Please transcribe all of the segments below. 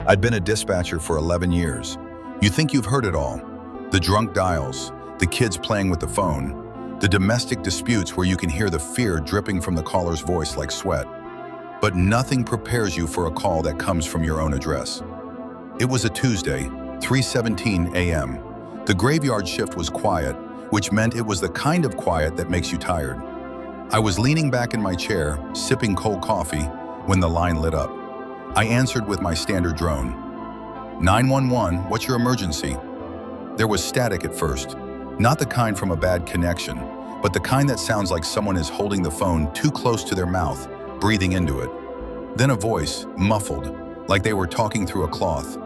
I'd been a dispatcher for 11 years. You think you've heard it all. The drunk dials, the kids playing with the phone, the domestic disputes where you can hear the fear dripping from the caller's voice like sweat. But nothing prepares you for a call that comes from your own address. It was a Tuesday, 3:17 a.m. The graveyard shift was quiet, which meant it was the kind of quiet that makes you tired. I was leaning back in my chair, sipping cold coffee, when the line lit up. I answered with my standard drone. 911, what's your emergency? There was static at first, not the kind from a bad connection, but the kind that sounds like someone is holding the phone too close to their mouth, breathing into it. Then a voice, muffled, like they were talking through a cloth.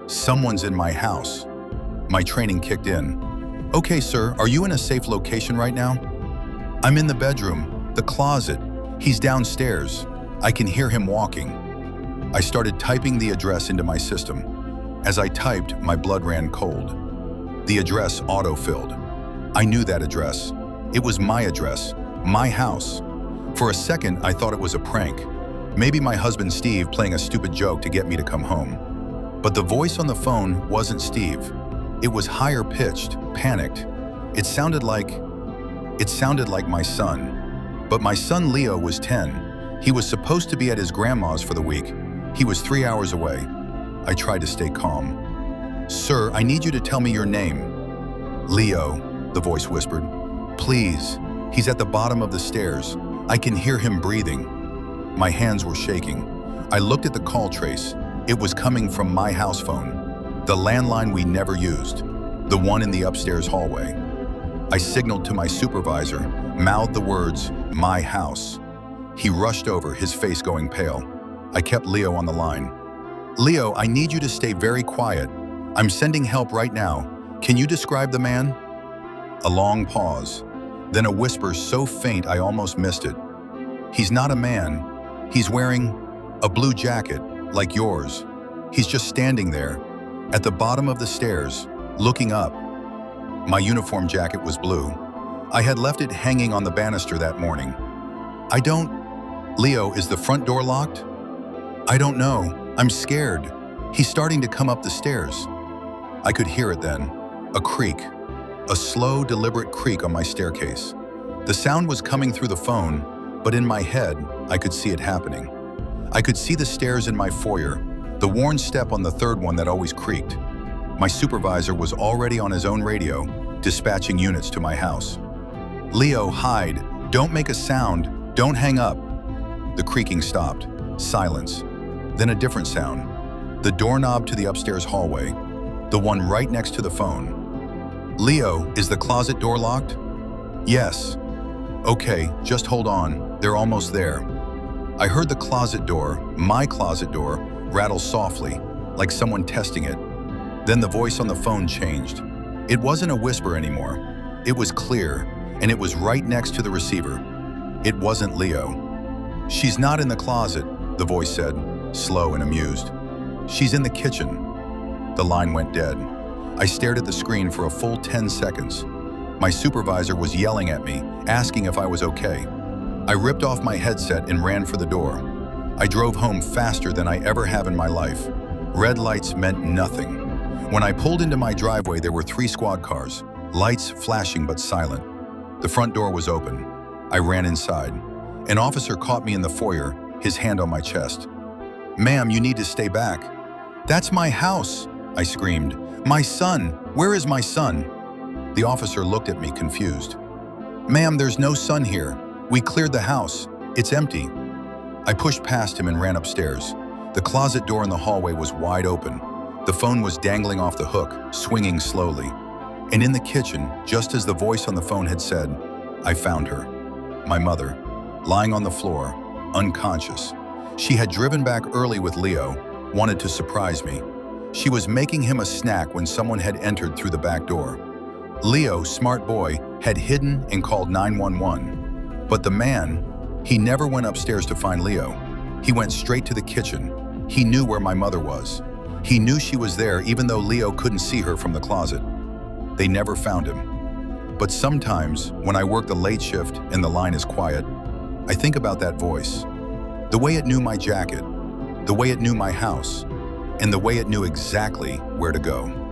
Someone's in my house. My training kicked in. Okay, sir, are you in a safe location right now? I'm in the bedroom, the closet. He's downstairs. I can hear him walking. I started typing the address into my system. As I typed, my blood ran cold. The address auto-filled. I knew that address. It was my address, my house. For a second, I thought it was a prank. Maybe my husband Steve playing a stupid joke to get me to come home. But the voice on the phone wasn't Steve. It was higher pitched, panicked. It sounded like my son. But my son Leo was 10. He was supposed to be at his grandma's for the week. He was 3 hours away. I tried to stay calm. Sir, I need you to tell me your name. Leo, the voice whispered. Please, he's at the bottom of the stairs. I can hear him breathing. My hands were shaking. I looked at the call trace. It was coming from my house phone. The landline we never used, the one in the upstairs hallway. I signaled to my supervisor, mouthed the words, my house. He rushed over, his face going pale. I kept Leo on the line. Leo, I need you to stay very quiet. I'm sending help right now. Can you describe the man? A long pause, then a whisper so faint I almost missed it. He's not a man. He's wearing a blue jacket, like yours. He's just standing there, at the bottom of the stairs, looking up. My uniform jacket was blue. I had left it hanging on the banister that morning. Leo, is the front door locked? I don't know. I'm scared. He's starting to come up the stairs. I could hear it then. A creak. A slow, deliberate creak on my staircase. The sound was coming through the phone, but in my head, I could see it happening. I could see the stairs in my foyer, the worn step on the third one that always creaked. My supervisor was already on his own radio, dispatching units to my house. Leo, hide. Don't make a sound. Don't hang up. The creaking stopped. Silence. Then a different sound. The doorknob to the upstairs hallway, the one right next to the phone. Leo, is the closet door locked? Yes. Okay, just hold on. They're almost there. I heard the closet door, my closet door, rattle softly, like someone testing it. Then the voice on the phone changed. It wasn't a whisper anymore. It was clear, and it was right next to the receiver. It wasn't Leo. She's not in the closet, the voice said, slow and amused. She's in the kitchen. The line went dead. I stared at the screen for a full 10 seconds. My supervisor was yelling at me, asking if I was okay. I ripped off my headset and ran for the door. I drove home faster than I ever have in my life. Red lights meant nothing. When I pulled into my driveway, there were 3 squad cars, lights flashing but silent. The front door was open. I ran inside. An officer caught me in the foyer, his hand on my chest. Ma'am, you need to stay back. That's my house, I screamed. My son, where is my son? The officer looked at me confused. Ma'am, there's no son here. We cleared the house. It's empty. I pushed past him and ran upstairs. The closet door in the hallway was wide open. The phone was dangling off the hook, swinging slowly. And in the kitchen, just as the voice on the phone had said, I found her. My mother, lying on the floor, unconscious. She had driven back early with Leo, wanted to surprise me. She was making him a snack when someone had entered through the back door. Leo, smart boy, had hidden and called 911. But the man, he never went upstairs to find Leo. He went straight to the kitchen. He knew where my mother was. He knew she was there even though Leo couldn't see her from the closet. They never found him. But sometimes, when I work the late shift and the line is quiet, I think about that voice. The way it knew my jacket, the way it knew my house, and the way it knew exactly where to go.